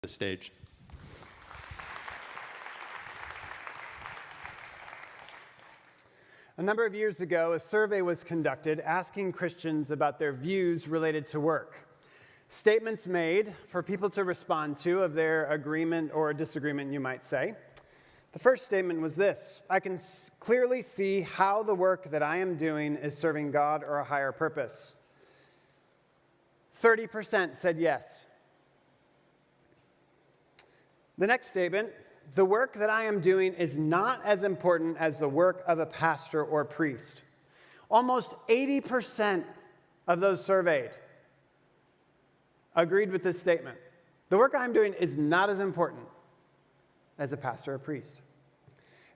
the stage. A number of years ago, a survey was conducted asking Christians about their views related to work. Statements made for people to respond to of their agreement or disagreement, you might say. The first statement was this: I can clearly see how the work that I am doing is serving God or a higher purpose. 30% said yes. The next statement: the work that I am doing is not as important as the work of a pastor or priest. Almost 80% of those surveyed agreed with this statement. The work I'm doing is not as important as a pastor or priest.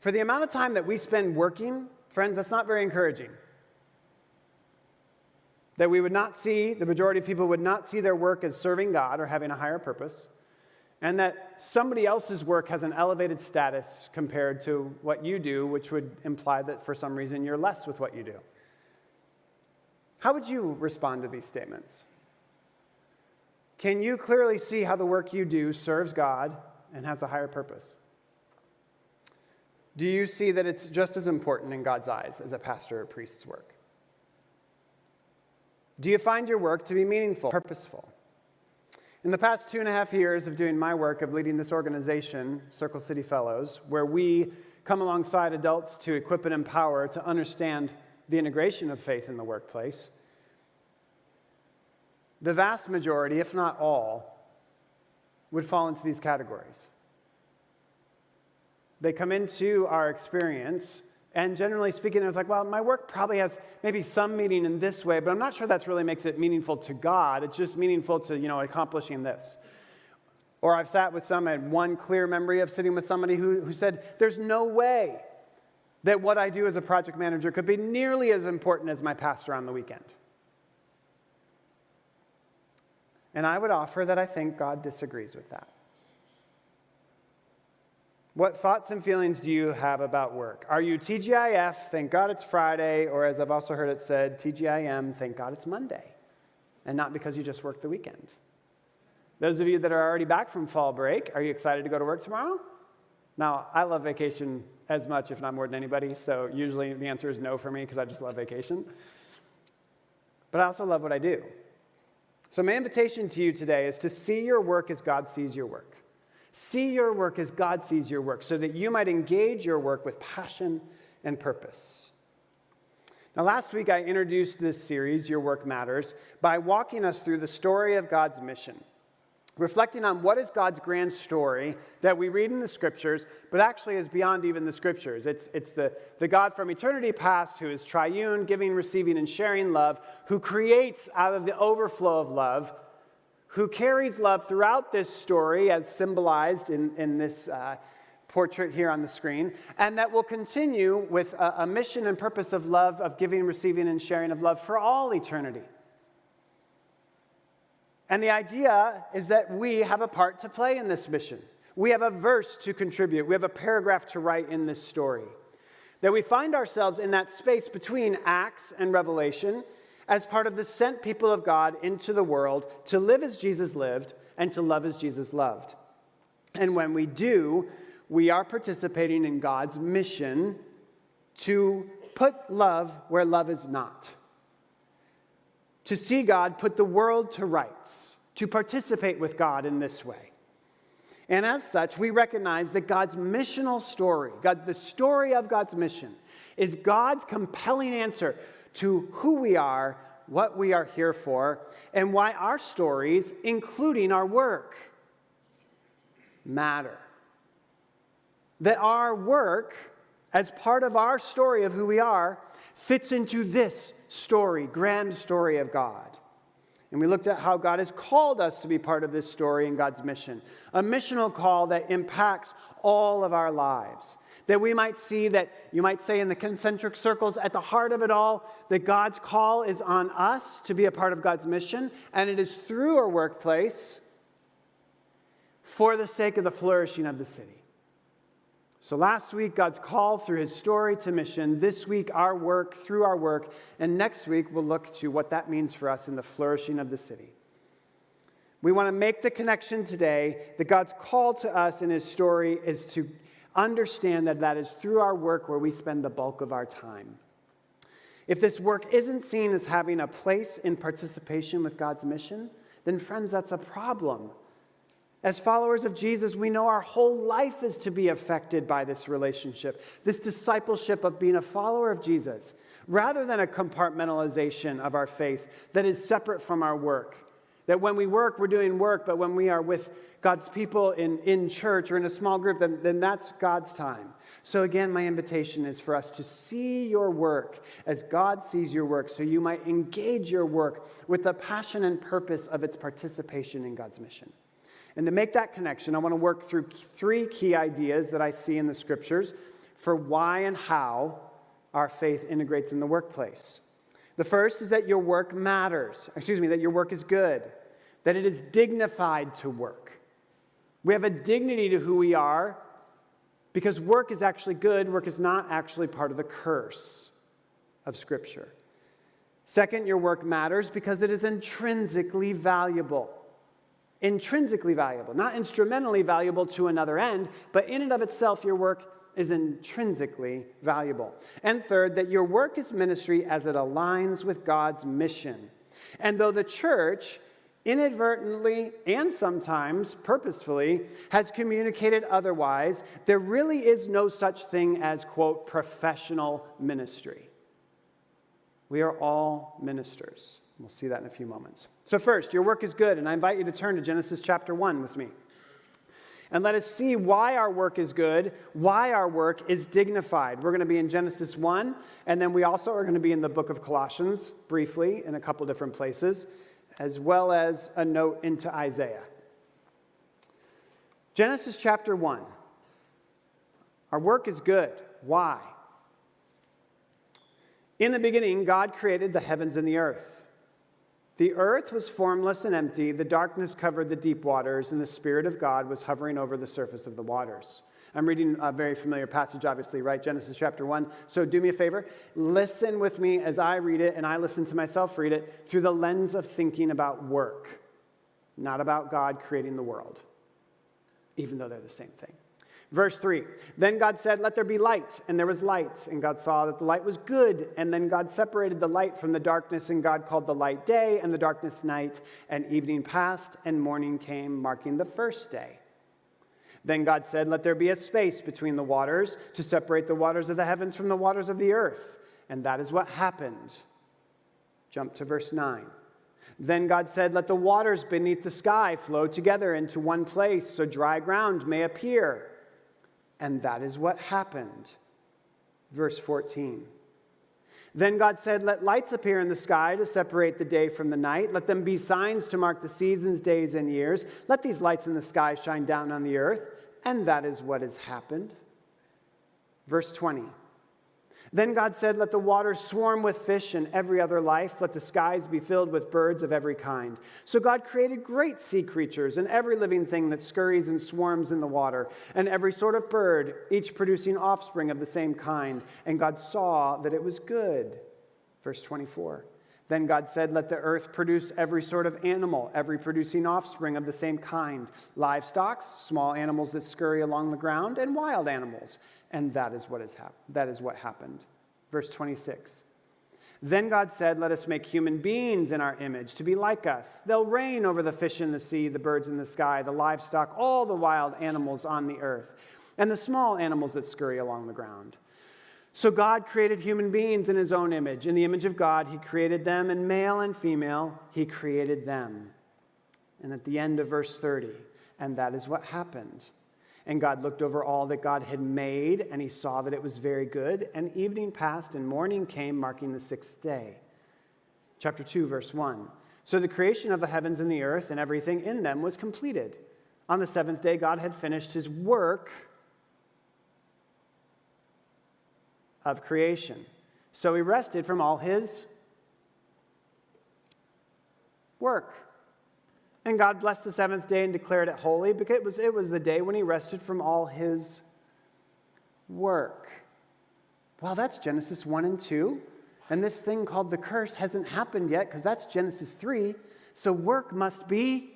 For the amount of time that we spend working, friends, that's not very encouraging. That we would not see, the majority of people would not see their work as serving God or having a higher purpose, and that somebody else's work has an elevated status compared to what you do, which would imply that for some reason you're less with what you do. How would you respond to these statements? Can you clearly see how the work you do serves God and has a higher purpose? Do you see that it's just as important in God's eyes as a pastor or priest's work? Do you find your work to be meaningful, purposeful? In the past 2.5 years of doing my work of leading this organization, Circle City Fellows, where we come alongside adults to equip and empower to understand the integration of faith in the workplace, the vast majority, if not all, would fall into these categories. They come into our experience, and generally speaking, it's like, well, my work probably has maybe some meaning in this way, but I'm not sure that really makes it meaningful to God. It's just meaningful to, accomplishing this. Or I've sat with some, I had one clear memory of sitting with somebody who said, there's no way that what I do as a project manager could be nearly as important as my pastor on the weekend. And I would offer that I think God disagrees with that. What thoughts and feelings do you have about work? Are you TGIF, thank God it's Friday, or as I've also heard it said, TGIM, thank God it's Monday, and not because you just worked the weekend? Those of you that are already back from fall break, are you excited to go to work tomorrow? Now, I love vacation as much, if not more than anybody, so usually the answer is no for me because I just love vacation. But I also love what I do. So my invitation to you today is to see your work as God sees your work. See your work as God sees your work so that you might engage your work with passion and purpose. Now, last week I introduced this series, Your Work Matters, by walking us through the story of God's mission, reflecting on what is God's grand story that we read in the Scriptures, but actually is beyond even the Scriptures. It's the God from eternity past who is triune, giving, receiving, and sharing love, who creates out of the overflow of love, who carries love throughout this story as symbolized in this portrait here on the screen, and that will continue with a mission and purpose of love, of giving, receiving, and sharing of love for all eternity. And the idea is that we have a part to play in this mission. We have a verse to contribute. We have a paragraph to write in this story. That we find ourselves in that space between Acts and Revelation as part of the sent people of God into the world to live as Jesus lived and to love as Jesus loved. And when we do, we are participating in God's mission to put love where love is not. To see God put the world to rights, to participate with God in this way. And as such, we recognize that God's missional story, the story of God's mission, is God's compelling answer to who we are, what we are here for, and why our stories, including our work, matter. That our work, as part of our story of who we are, fits into this story, grand story of God. And we looked at how God has called us to be part of this story and God's mission. A missional call that impacts all of our lives. That we might see that, you might say in the concentric circles at the heart of it all, that God's call is on us to be a part of God's mission, and it is through our workplace for the sake of the flourishing of the city. So last week, God's call through his story to mission. This week, our work through our work. And next week, we'll look to what that means for us in the flourishing of the city. We want to make the connection today that God's call to us in his story is to understand that that is through our work where we spend the bulk of our time. If this work isn't seen as having a place in participation with God's mission, then friends, that's a problem. As followers of Jesus, we know our whole life is to be affected by this relationship, this discipleship of being a follower of Jesus, rather than a compartmentalization of our faith that is separate from our work. That when we work, we're doing work, but when we are with God's people in church or in a small group, then that's God's time. So again, my invitation is for us to see your work as God sees your work, so you might engage your work with the passion and purpose of its participation in God's mission. And to make that connection, I want to work through 3 key ideas that I see in the scriptures for why and how our faith integrates in the workplace. The first is that your work matters. That your work is good. That it is dignified to work. We have a dignity to who we are because work is actually good. Work is not actually part of the curse of Scripture. Second, your work matters because it is intrinsically valuable. Intrinsically valuable, not instrumentally valuable to another end, but in and of itself, your work is intrinsically valuable. And third, that your work is ministry as it aligns with God's mission. And though the church inadvertently and sometimes purposefully has communicated otherwise, there really is no such thing as, quote, professional ministry. We are all ministers. We'll see that in a few moments. So first, your work is good, and I invite you to turn to Genesis chapter 1 with me. And let us see why our work is good, why our work is dignified. We're going to be in Genesis 1, and then we also are going to be in the book of Colossians, briefly, in a couple different places, as well as a note into Isaiah. Genesis chapter 1. Our work is good. Why? In the beginning, God created the heavens and the earth. The earth was formless and empty, the darkness covered the deep waters, and the Spirit of God was hovering over the surface of the waters. I'm reading a very familiar passage, obviously, right? Genesis chapter 1. So do me a favor. Listen with me as I read it, and I listen to myself read it, through the lens of thinking about work, not about God creating the world, even though they're the same thing. Verse 3, then God said, let there be light, and there was light. And God saw that the light was good, and then God separated the light from the darkness, and God called the light day, and the darkness night, and evening passed, and morning came, marking the first day. Then God said, let there be a space between the waters to separate the waters of the heavens from the waters of the earth. And that is what happened. Jump to verse 9. Then God said, let the waters beneath the sky flow together into one place, so dry ground may appear. And that is what happened. Verse 14. Then God said, let lights appear in the sky to separate the day from the night. Let them be signs to mark the seasons, days, and years. Let these lights in the sky shine down on the earth. And that is what has happened. Verse 20. Then God said, let the waters swarm with fish and every other life. Let the skies be filled with birds of every kind. So God created great sea creatures and every living thing that scurries and swarms in the water, and every sort of bird, each producing offspring of the same kind. And God saw that it was good. Verse 24. Then God said, let the earth produce every sort of animal, every producing offspring of the same kind, livestock, small animals that scurry along the ground, and wild animals. And that is what happened. Verse 26. Then God said, let us make human beings in our image to be like us. They'll reign over the fish in the sea, the birds in the sky, the livestock, all the wild animals on the earth, and the small animals that scurry along the ground. So God created human beings in his own image. In the image of God, he created them, and male and female, he created them. And at the end of verse 30, and that is what happened. And God looked over all that God had made, and he saw that it was very good. And evening passed, and morning came, marking the sixth day. Chapter 2, verse 1. So the creation of the heavens and the earth and everything in them was completed. On the seventh day, God had finished his work of creation. So he rested from all his work. And God blessed the seventh day and declared it holy, because it was the day when he rested from all his work. Well, that's Genesis 1 and 2. And this thing called the curse hasn't happened yet, because that's Genesis 3. So work must be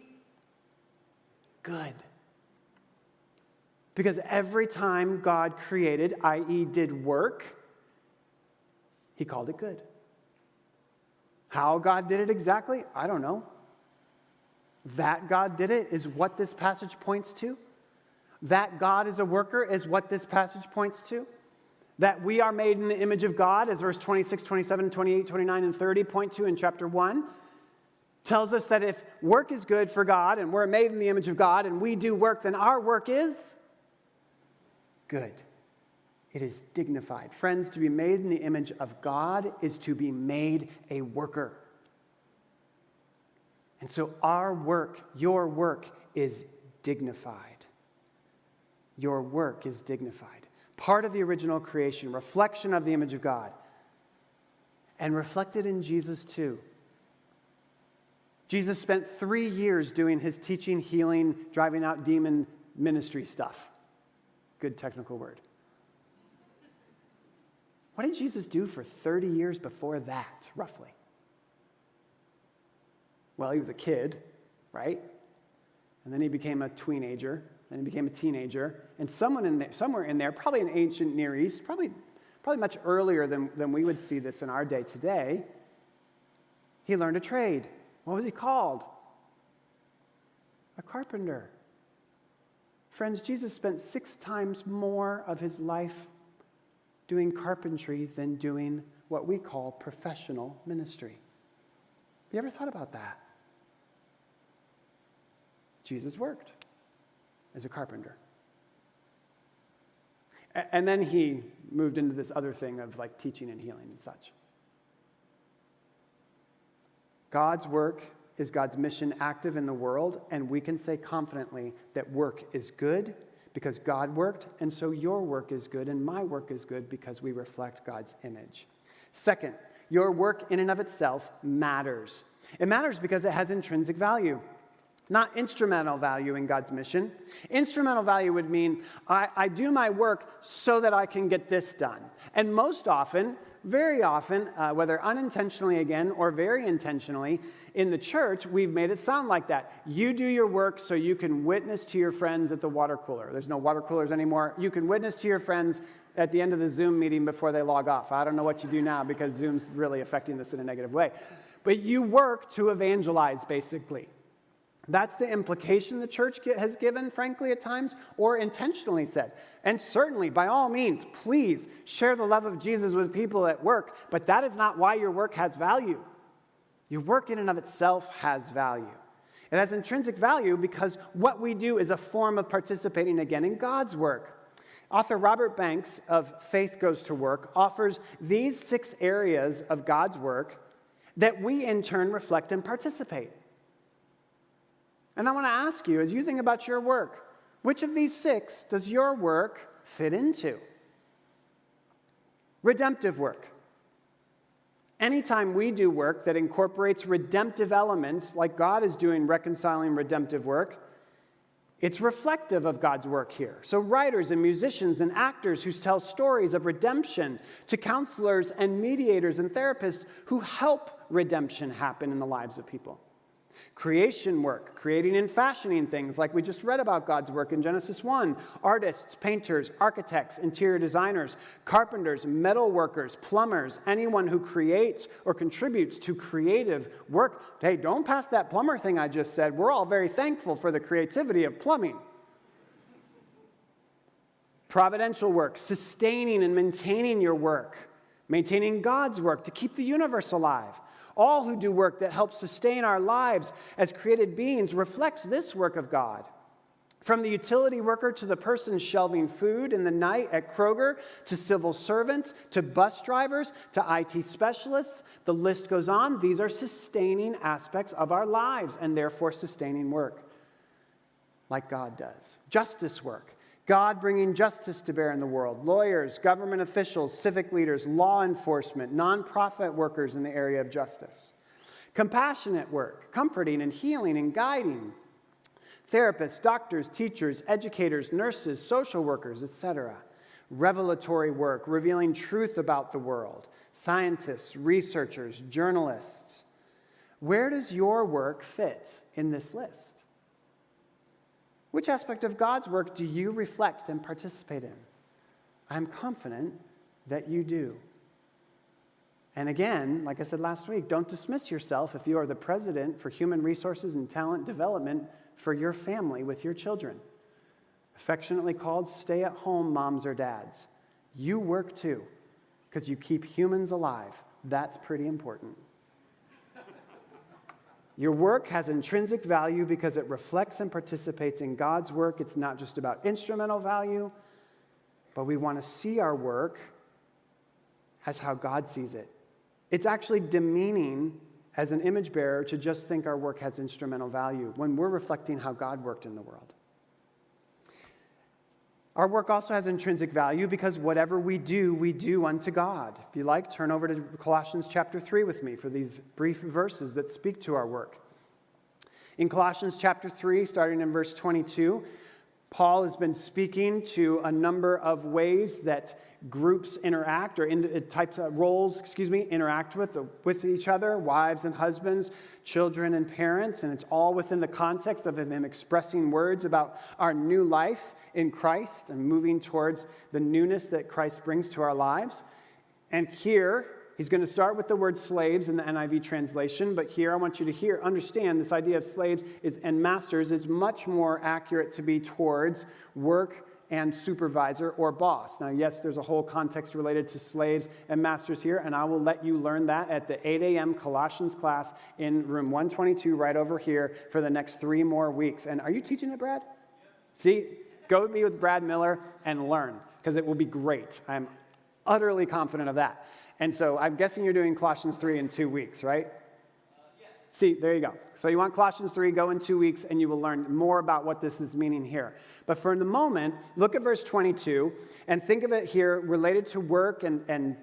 good. Because every time God created, i.e. did work, he called it good. How God did it exactly, I don't know. That God did it is what this passage points to. That God is a worker is what this passage points to. That we are made in the image of God, as verse 26, 27, 28, 29, and 30 point to in chapter 1, tells us that if work is good for God and we're made in the image of God and we do work, then our work is good. It is dignified. Friends, to be made in the image of God is to be made a worker. And so our work, your work, is dignified. Your work is dignified. Part of the original creation, reflection of the image of God. And reflected in Jesus too. Jesus spent 3 years doing his teaching, healing, driving out demon ministry stuff. Good technical word. What did Jesus do for 30 years before that, roughly? Well, he was a kid, right? And then he became a tweenager. Then he became a teenager. And somewhere in there, probably in ancient Near East, probably much earlier than we would see this in our day today, he learned a trade. What was he called? A carpenter. Friends, Jesus spent 6 times more of his life doing carpentry than doing what we call professional ministry. Have you ever thought about that? Jesus worked as a carpenter. And then he moved into this other thing of like teaching and healing and such. God's work is God's mission active in the world, and we can say confidently that work is good because God worked, and so your work is good, and my work is good because we reflect God's image. Second, your work in and of itself matters. It matters because it has intrinsic value, not instrumental value in God's mission. Instrumental value would mean I do my work so that I can get this done. And most often, very often, whether unintentionally again or very intentionally, in the church, we've made it sound like that. You do your work so you can witness to your friends at the water cooler. There's no water coolers anymore. You can witness to your friends at the end of the Zoom meeting before they log off. I don't know what you do now because Zoom's really affecting this in a negative way. But you work to evangelize, basically. That's the implication the church has given, frankly, at times, or intentionally said. And certainly, by all means, please share the love of Jesus with people at work, but that is not why your work has value. Your work in and of itself has value. It has intrinsic value because what we do is a form of participating again in God's work. Author Robert Banks of Faith Goes to Work offers these 6 areas of God's work that we in turn reflect and participate. And I want to ask you, as you think about your work, which of these 6 does your work fit into? Redemptive work. Anytime we do work that incorporates redemptive elements, like God is doing reconciling redemptive work, it's reflective of God's work here. So writers and musicians and actors who tell stories of redemption, to counselors and mediators and therapists who help redemption happen in the lives of people. Creation work, creating and fashioning things like we just read about God's work in Genesis 1. Artists, painters, architects, interior designers, carpenters, metal workers, plumbers, anyone who creates or contributes to creative work. Hey, don't pass that plumber thing I just said. We're all very thankful for the creativity of plumbing. Providential work, sustaining and maintaining your work, maintaining God's work to keep the universe alive. All who do work that helps sustain our lives as created beings reflects this work of God. From the utility worker to the person shelving food in the night at Kroger, to civil servants, to bus drivers, to IT specialists, the list goes on. These are sustaining aspects of our lives and therefore sustaining work, like God does. Justice work. God bringing justice to bear in the world. Lawyers, government officials, civic leaders, law enforcement, nonprofit workers in the area of justice. Compassionate work, comforting and healing and guiding. Therapists, doctors, teachers, educators, nurses, social workers, etc. Revelatory work, revealing truth about the world. Scientists, researchers, journalists. Where does your work fit in this list? Which aspect of God's work do you reflect and participate in? I'm confident that you do. And again, like I said last week, don't dismiss yourself if you are the president for human resources and talent development for your family with your children. Affectionately called stay-at-home moms or dads. You work too, because you keep humans alive. That's pretty important. Your work has intrinsic value because it reflects and participates in God's work. It's not just about instrumental value, but we want to see our work as how God sees it. It's actually demeaning as an image bearer to just think our work has instrumental value when we're reflecting how God worked in the world. Our work also has intrinsic value because whatever we do unto God. If you like, turn over to Colossians chapter 3 with me for these brief verses that speak to our work. In Colossians chapter 3, starting in verse 22, Paul has been speaking to a number of ways that groups interact, or types of roles, interact with each other, wives and husbands, children and parents, and it's all within the context of him expressing words about our new life in Christ and moving towards the newness that Christ brings to our lives. And here, he's going to start with the word slaves in the NIV translation, but here I want you to understand this idea of slaves and masters is much more accurate to be towards work and supervisor or boss. Now, yes, there's a whole context related to slaves and masters here, and I will let you learn that at the 8 a.m. Colossians class in room 122 right over here for the next 3 more weeks. And are you teaching it, Brad? Yeah. See, go with me with Brad Miller and learn, because it will be great. I'm utterly confident of that. And so I'm guessing you're doing Colossians 3 in 2 weeks, right? Yes. See, there you go. So you want Colossians 3, go in 2 weeks, and you will learn more about what this is meaning here. But for the moment, look at verse 22, and think of it here related to work and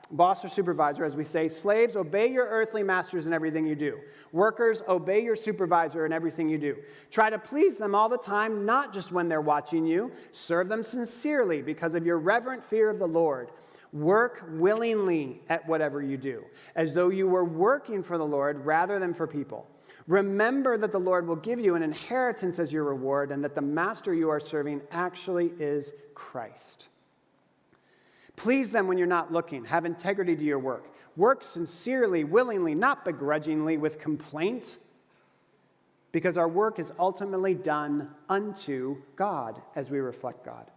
boss or supervisor, as we say. Slaves, obey your earthly masters in everything you do. Workers, obey your supervisor in everything you do. Try to please them all the time, not just when they're watching you. Serve them sincerely because of your reverent fear of the Lord. Work willingly at whatever you do, as though you were working for the Lord rather than for people. Remember that the Lord will give you an inheritance as your reward, and that the master you are serving actually is Christ. Please them when you're not looking. Have integrity to your work. Work sincerely, willingly, not begrudgingly with complaint, because our work is ultimately done unto God as we reflect God.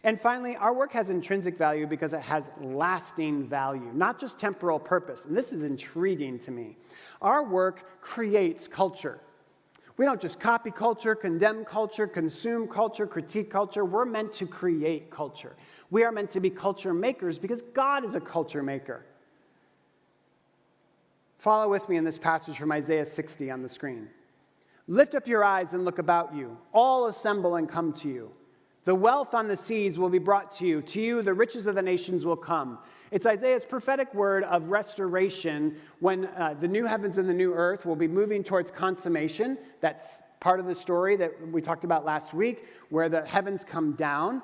And finally, our work has intrinsic value because it has lasting value, not just temporal purpose. And this is intriguing to me. Our work creates culture. We don't just copy culture, condemn culture, consume culture, critique culture. We're meant to create culture. We are meant to be culture makers because God is a culture maker. Follow with me in this passage from Isaiah 60 on the screen. Lift up your eyes and look about you. All assemble and come to you. The wealth on the seas will be brought to you. To you, the riches of the nations will come. It's Isaiah's prophetic word of restoration when the new heavens and the new earth will be moving towards consummation. That's part of the story that we talked about last week, where the heavens come down.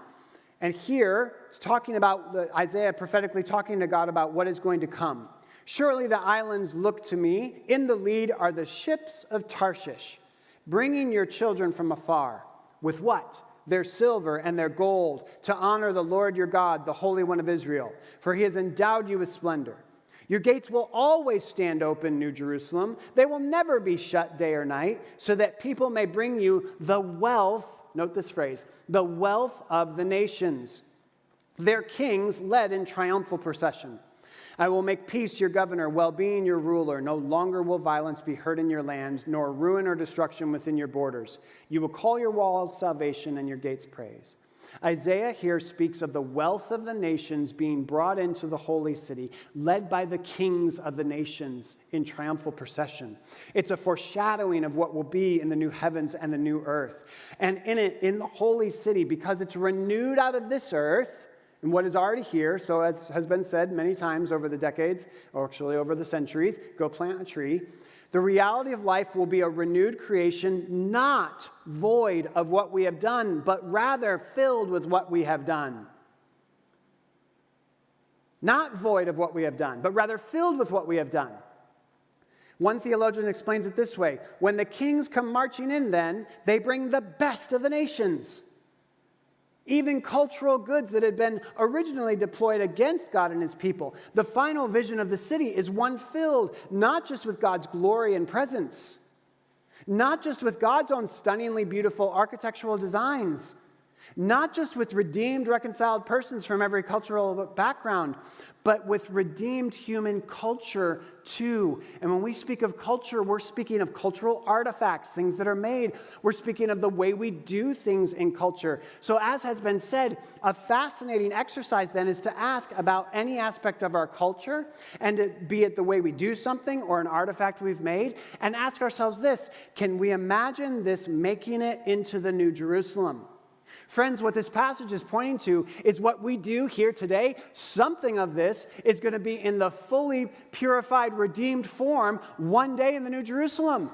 And here, it's talking about Isaiah prophetically talking to God about what is going to come. Surely the islands look to me. In the lead are the ships of Tarshish, bringing your children from afar. With what? Their silver and their gold, to honor the Lord your God, the Holy One of Israel, for he has endowed you with splendor. Your gates will always stand open, New Jerusalem. They will never be shut day or night, so that people may bring you the wealth, note this phrase, the wealth of the nations, their kings led in triumphal procession. I will make peace your governor, well-being your ruler. No longer will violence be heard in your land, nor ruin or destruction within your borders. You will call your walls salvation and your gates praise. Isaiah here speaks of the wealth of the nations being brought into the holy city, led by the kings of the nations in triumphal procession. It's a foreshadowing of what will be in the new heavens and the new earth. And in it, in the holy city, because it's renewed out of this earth, and what is already here, so as has been said many times over the decades, or actually over the centuries, go plant a tree. The reality of life will be a renewed creation, not void of what we have done, but rather filled with what we have done. Not void of what we have done, but rather filled with what we have done. One theologian explains it this way: when the kings come marching in, then they bring the best of the nations. Even cultural goods that had been originally deployed against God and his people. The final vision of the city is one filled not just with God's glory and presence, not just with God's own stunningly beautiful architectural designs, not just with redeemed, reconciled persons from every cultural background, but with redeemed human culture too. And when we speak of culture, we're speaking of cultural artifacts, things that are made. We're speaking of the way we do things in culture. So as has been said, a fascinating exercise then is to ask about any aspect of our culture, and be it the way we do something or an artifact we've made, and ask ourselves this: can we imagine this making it into the New Jerusalem? Friends, what this passage is pointing to is what we do here today. Something of this is going to be in the fully purified, redeemed form one day in the New Jerusalem.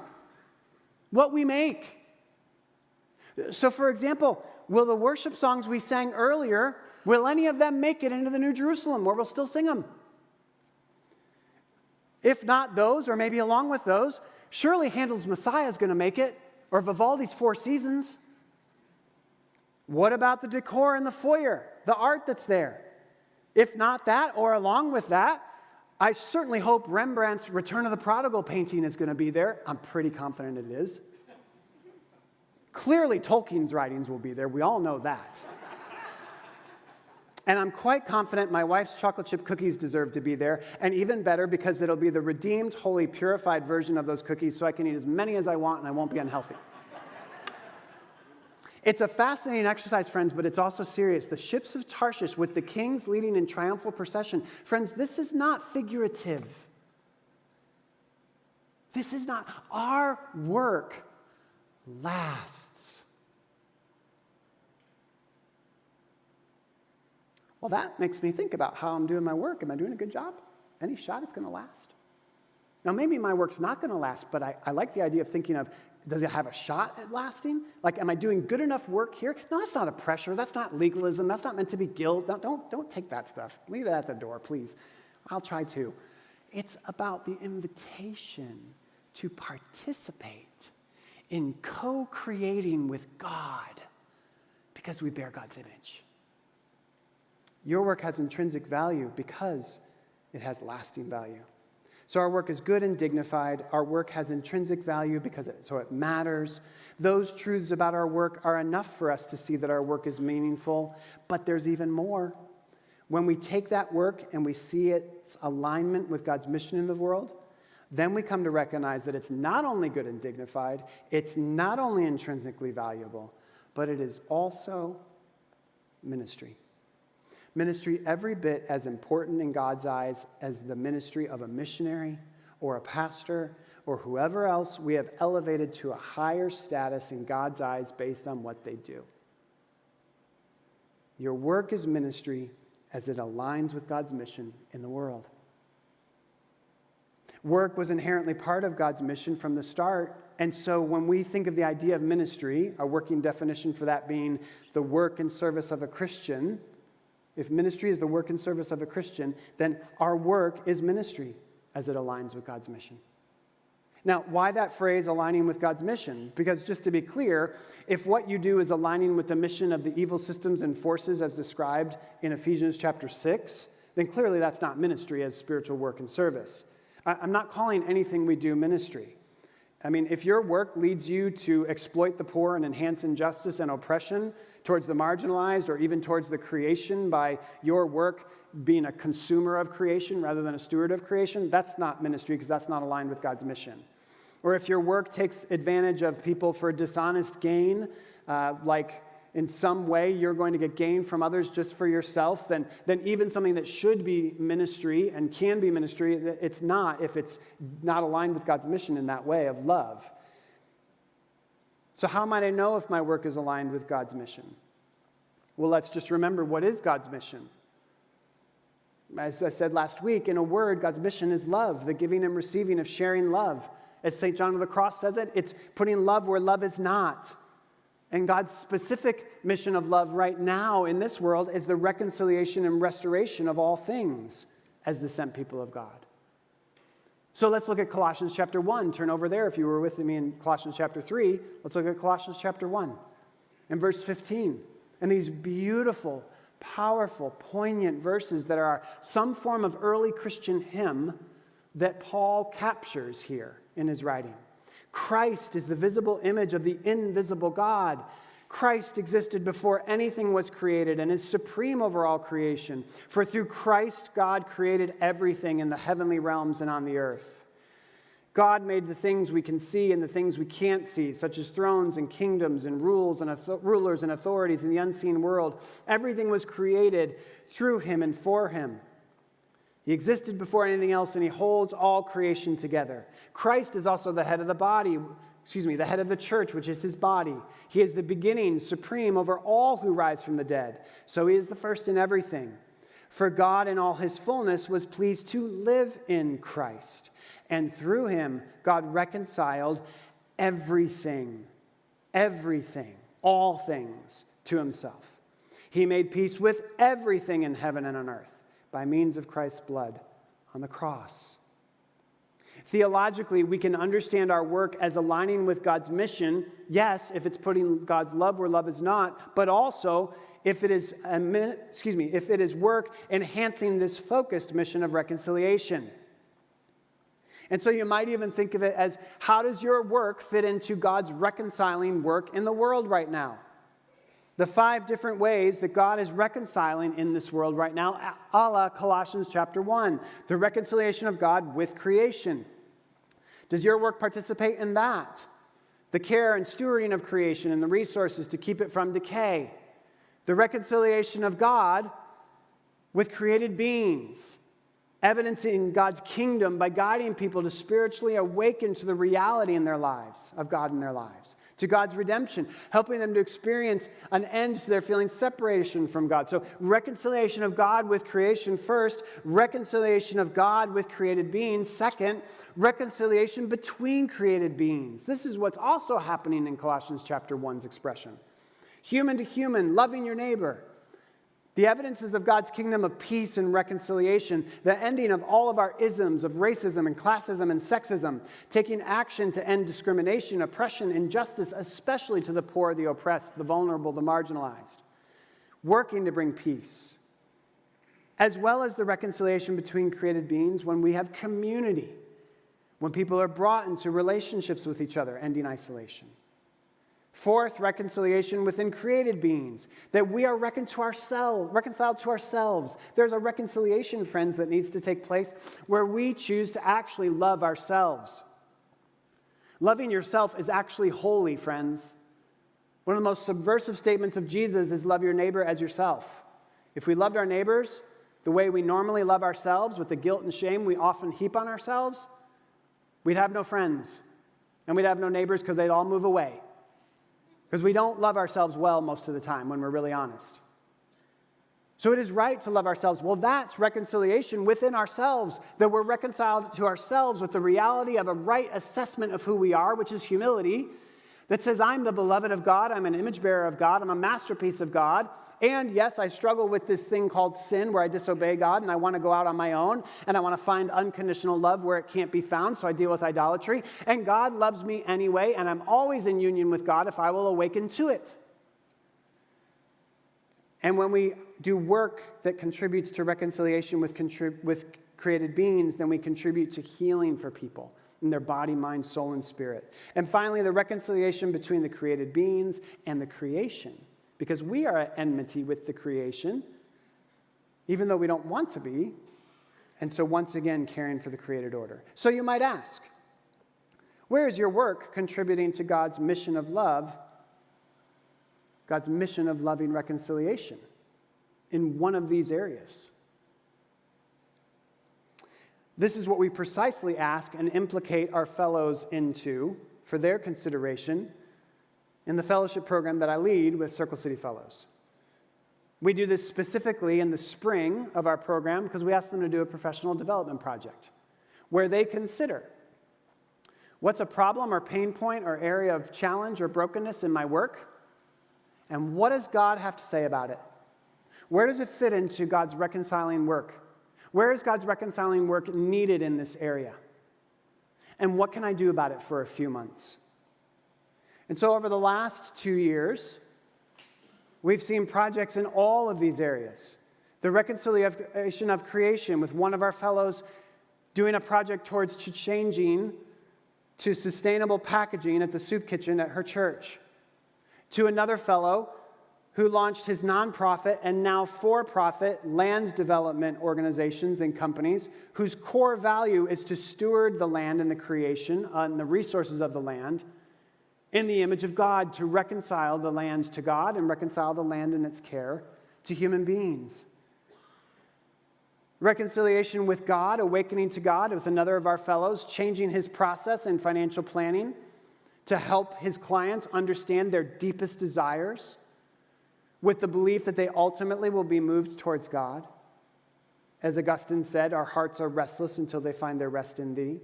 What we make. So, for example, will the worship songs we sang earlier, will any of them make it into the New Jerusalem, or we'll still sing them? If not those, or maybe along with those, surely Handel's Messiah is going to make it, or Vivaldi's Four Seasons. What about the decor in the foyer, the art that's there? If not that, or along with that, I certainly hope Rembrandt's Return of the Prodigal painting is going to be there. I'm pretty confident it is. Clearly, Tolkien's writings will be there. We all know that. And I'm quite confident my wife's chocolate chip cookies deserve to be there. And even better, because it'll be the redeemed, holy, purified version of those cookies, so I can eat as many as I want and I won't be unhealthy. It's a fascinating exercise, friends, but it's also serious. The ships of Tarshish with the kings leading in triumphal procession. Friends, this is not figurative. This is not. Our work lasts. Well, that makes me think about how I'm doing my work. Am I doing a good job? Any shot it's going to last? Now, maybe my work's not going to last, but I like the idea of thinking of, does it have a shot at lasting? Like, am I doing good enough work here? No, that's not a pressure. That's not legalism. That's not meant to be guilt. No, don't take that stuff. Leave it at the door, please. I'll try to. It's about the invitation to participate in co-creating with God because we bear God's image. Your work has intrinsic value because it has lasting value. So our work is good and dignified. Our work has intrinsic value because it matters. Those truths about our work are enough for us to see that our work is meaningful, but there's even more. When we take that work and we see its alignment with God's mission in the world, then we come to recognize that it's not only good and dignified, it's not only intrinsically valuable, but it is also ministry. Ministry every bit as important in God's eyes as the ministry of a missionary or a pastor or whoever else we have elevated to a higher status in God's eyes based on what they do. Your work is ministry as it aligns with God's mission in the world. Work was inherently part of God's mission from the start, and so when we think of the idea of ministry, a working definition for that being the work and service of a Christian, if ministry is the work and service of a Christian, then our work is ministry as it aligns with God's mission. Now, why that phrase, aligning with God's mission? Because just to be clear, if what you do is aligning with the mission of the evil systems and forces as described in Ephesians chapter 6, then clearly that's not ministry as spiritual work and service. I'm not calling anything we do ministry. I mean, if your work leads you to exploit the poor and enhance injustice and oppression towards the marginalized or even towards the creation by your work being a consumer of creation rather than a steward of creation, that's not ministry because that's not aligned with God's mission. Or if your work takes advantage of people for dishonest gain, like in some way you're going to get gain from others just for yourself, then even something that should be ministry and can be ministry, it's not if it's not aligned with God's mission in that way of love. So how might I know if my work is aligned with God's mission? Well, let's just remember, what is God's mission? As I said last week, in a word, God's mission is love, the giving and receiving of sharing love. As St. John of the Cross says it, it's putting love where love is not. And God's specific mission of love right now in this world is the reconciliation and restoration of all things as the sent people of God. So let's look at Colossians chapter 1. Turn over there if you were with me in Colossians chapter 3. Let's look at Colossians chapter 1 and verse 15. And these beautiful, powerful, poignant verses that are some form of early Christian hymn that Paul captures here in his writing. Christ is the visible image of the invisible God. Christ existed before anything was created and is supreme over all creation. For through Christ, God created everything in the heavenly realms and on the earth. God made the things we can see and the things we can't see, such as thrones and kingdoms and rulers and authorities in the unseen world. Everything was created through him and for him. He existed before anything else, and he holds all creation together. Christ is also the head of the head of the church, which is his body. He is the beginning, supreme over all who rise from the dead. So he is the first in everything. For God in all his fullness was pleased to live in Christ. And through him, God reconciled everything, all things to himself. He made peace with everything in heaven and on earth by means of Christ's blood on the cross. Theologically, we can understand our work as aligning with God's mission, yes, if it's putting God's love where love is not, but also if it is work enhancing this focused mission of reconciliation. And so you might even think of it as, how does your work fit into God's reconciling work in the world right now? The 5 different ways that God is reconciling in this world right now, a la Colossians chapter 1, the reconciliation of God with creation. Does your work participate in that? The care and stewarding of creation and the resources to keep it from decay. The reconciliation of God with created beings, evidencing God's kingdom by guiding people to spiritually awaken to the reality in their lives, of God in their lives, to God's redemption, helping them to experience an end to their feeling separation from God. So reconciliation of God with creation first, reconciliation of God with created beings second, reconciliation between created beings. This is what's also happening in Colossians chapter 1's expression. Human to human, loving your neighbor. The evidences of God's kingdom of peace and reconciliation, the ending of all of our isms of racism and classism and sexism, taking action to end discrimination, oppression, injustice, especially to the poor, the oppressed, the vulnerable, the marginalized, working to bring peace, as well as the reconciliation between created beings when we have community, when people are brought into relationships with each other, ending isolation. Fourth, reconciliation within created beings, that we are reconciled to ourselves. There's a reconciliation, friends, that needs to take place where we choose to actually love ourselves. Loving yourself is actually holy, friends. One of the most subversive statements of Jesus is love your neighbor as yourself. If we loved our neighbors the way we normally love ourselves, with the guilt and shame we often heap on ourselves, we'd have no friends, and we'd have no neighbors because they'd all move away. Because we don't love ourselves well most of the time when we're really honest. So it is right to love ourselves. Well, that's reconciliation within ourselves, that we're reconciled to ourselves with the reality of a right assessment of who we are, which is humility, that says, I'm the beloved of God, I'm an image bearer of God, I'm a masterpiece of God, and yes, I struggle with this thing called sin where I disobey God and I want to go out on my own and I want to find unconditional love where it can't be found, so I deal with idolatry. And God loves me anyway, and I'm always in union with God if I will awaken to it. And when we do work that contributes to reconciliation with created beings, then we contribute to healing for people in their body, mind, soul, and spirit. And finally, the reconciliation between the created beings and the creation. Because we are at enmity with the creation, even though we don't want to be. And so once again, caring for the created order. So you might ask, where is your work contributing to God's mission of love, God's mission of loving reconciliation in one of these areas? This is what we precisely ask and implicate our fellows into for their consideration in the fellowship program that I lead with Circle City Fellows. We do this specifically in the spring of our program because we ask them to do a professional development project where they consider, what's a problem or pain point or area of challenge or brokenness in my work? And what does God have to say about it? Where does it fit into God's reconciling work? Where is God's reconciling work needed in this area? And what can I do about it for a few months? And so over the last 2 years, we've seen projects in all of these areas. The reconciliation of creation, with one of our fellows doing a project towards changing to sustainable packaging at the soup kitchen at her church. To another fellow who launched his nonprofit and now for-profit land development organizations and companies whose core value is to steward the land and the creation and the resources of the land in the image of God, to reconcile the land to God and reconcile the land and its care to human beings. Reconciliation with God, awakening to God with another of our fellows, changing his process in financial planning to help his clients understand their deepest desires with the belief that they ultimately will be moved towards God. As Augustine said, our hearts are restless until they find their rest in thee.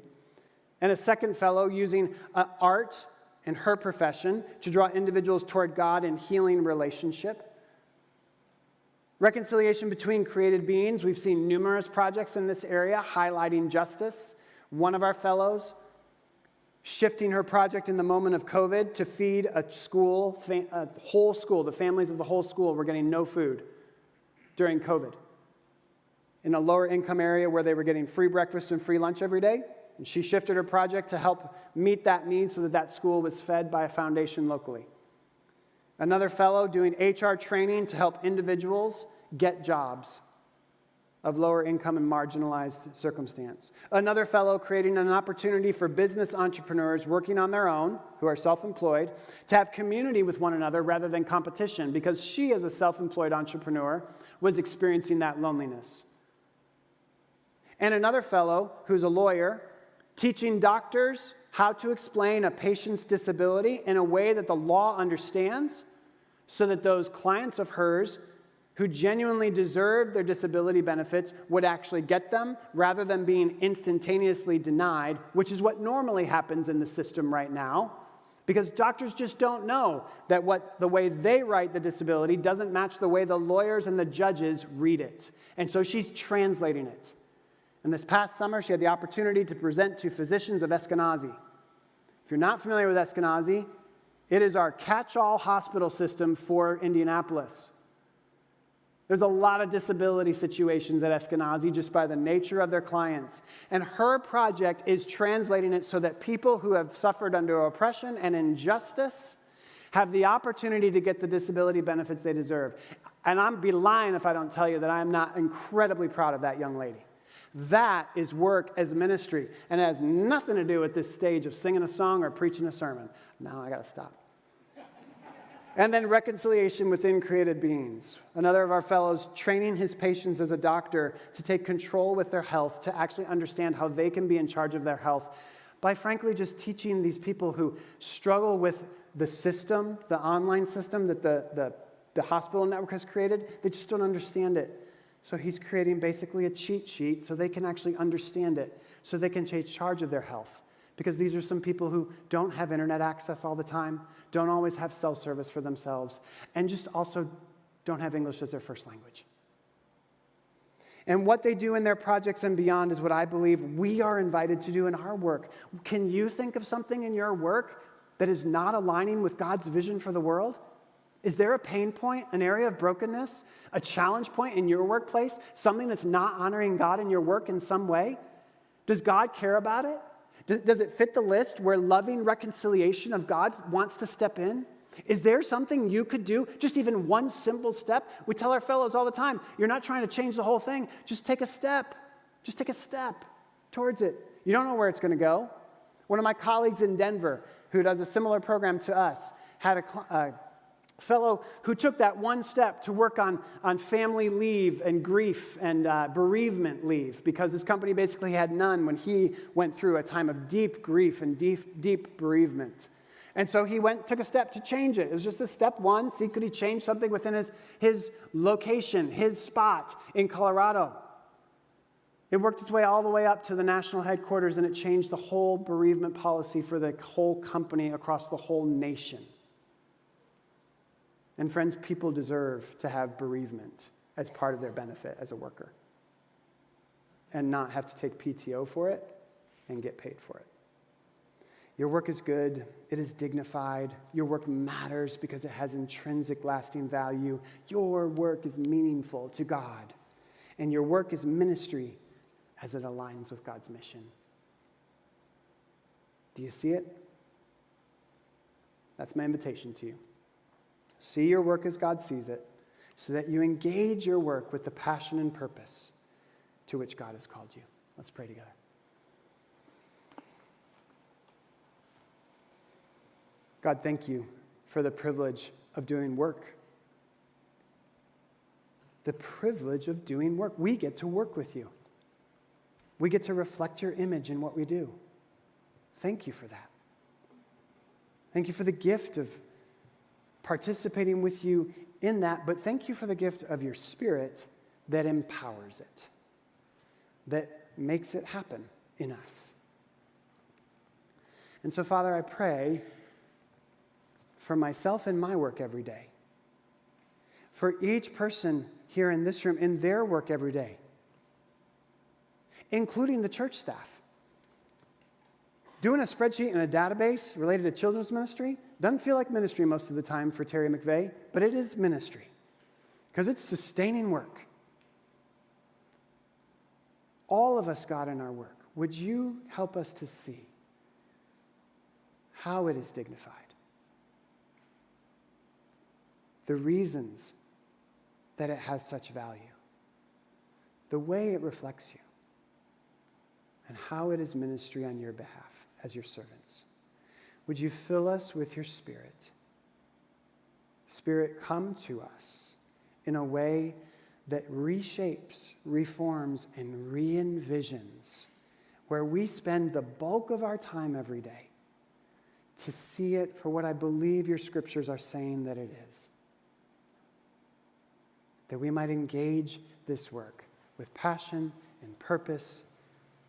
And a second fellow using art and her profession to draw individuals toward God in healing relationship. Reconciliation between created beings. We've seen numerous projects in this area highlighting justice. One of our fellows shifting her project in the moment of COVID to feed a whole school. The families of the whole school were getting no food during COVID. In a lower income area where they were getting free breakfast and free lunch every day. And she shifted her project to help meet that need so that that school was fed by a foundation locally. Another fellow doing HR training to help individuals get jobs of lower income and marginalized circumstance. Another fellow creating an opportunity for business entrepreneurs working on their own, who are self-employed, to have community with one another rather than competition, because she, as a self-employed entrepreneur, was experiencing that loneliness. And another fellow who's a lawyer, teaching doctors how to explain a patient's disability in a way that the law understands so that those clients of hers who genuinely deserve their disability benefits would actually get them rather than being instantaneously denied, which is what normally happens in the system right now, because doctors just don't know that the way they write the disability doesn't match the way the lawyers and the judges read it. And so she's translating it. And this past summer, she had the opportunity to present to physicians of Eskenazi. If you're not familiar with Eskenazi, it is our catch-all hospital system for Indianapolis. There's a lot of disability situations at Eskenazi just by the nature of their clients. And her project is translating it so that people who have suffered under oppression and injustice have the opportunity to get the disability benefits they deserve. And I'd be lying if I don't tell you that I'm not incredibly proud of that young lady. That is work as ministry, and it has nothing to do with this stage of singing a song or preaching a sermon. Now I got to stop. And then reconciliation within created beings. Another of our fellows training his patients as a doctor to take control with their health, to actually understand how they can be in charge of their health by frankly just teaching these people who struggle with the system, the online system that the hospital network has created. They just don't understand it. So he's creating basically a cheat sheet so they can actually understand it, so they can take charge of their health. Because these are some people who don't have internet access all the time, don't always have cell service for themselves, and just also don't have English as their first language. And what they do in their projects and beyond is what I believe we are invited to do in our work. Can you think of something in your work that is not aligning with God's vision for the world? Is there a pain point, an area of brokenness, a challenge point in your workplace, something that's not honoring God in your work in some way? Does God care about it? Does it fit the list where loving reconciliation of God wants to step in? Is there something you could do, just even one simple step? We tell our fellows all the time, you're not trying to change the whole thing. Just take a step. Just take a step towards it. You don't know where it's going to go. One of my colleagues in Denver, who does a similar program to us, had a fellow who took that one step to work on family leave and grief and bereavement leave, because his company basically had none when he went through a time of deep grief and deep bereavement. And so he took a step to change it. It was just a step one. See, could he change something within his location, his spot in Colorado? It worked its way all the way up to the national headquarters, and it changed the whole bereavement policy for the whole company across the whole nation. And friends, people deserve to have bereavement as part of their benefit as a worker and not have to take PTO for it and get paid for it. Your work is good. It is dignified. Your work matters because it has intrinsic lasting value. Your work is meaningful to God. And your work is ministry as it aligns with God's mission. Do you see it? That's my invitation to you. See your work as God sees it, so that you engage your work with the passion and purpose to which God has called you. Let's pray together. God, thank you for the privilege of doing work. The privilege of doing work. We get to work with you. We get to reflect your image in what we do. Thank you for that. Thank you for the gift of participating with you in that, but thank you for the gift of your Spirit that empowers it, that makes it happen in us. And so, Father, I pray for myself and my work every day, for each person here in this room in their work every day, including the church staff. Doing a spreadsheet and a database related to children's ministry doesn't feel like ministry most of the time for Terry McVeigh, but it is ministry because it's sustaining work. All of us, God, in our work, would you help us to see how it is dignified? The reasons that it has such value, the way it reflects you, and how it is ministry on your behalf as your servants. Would you fill us with your Spirit? Spirit, come to us in a way that reshapes, reforms, and re-envisions, where we spend the bulk of our time every day to see it for what I believe your scriptures are saying that it is. That we might engage this work with passion and purpose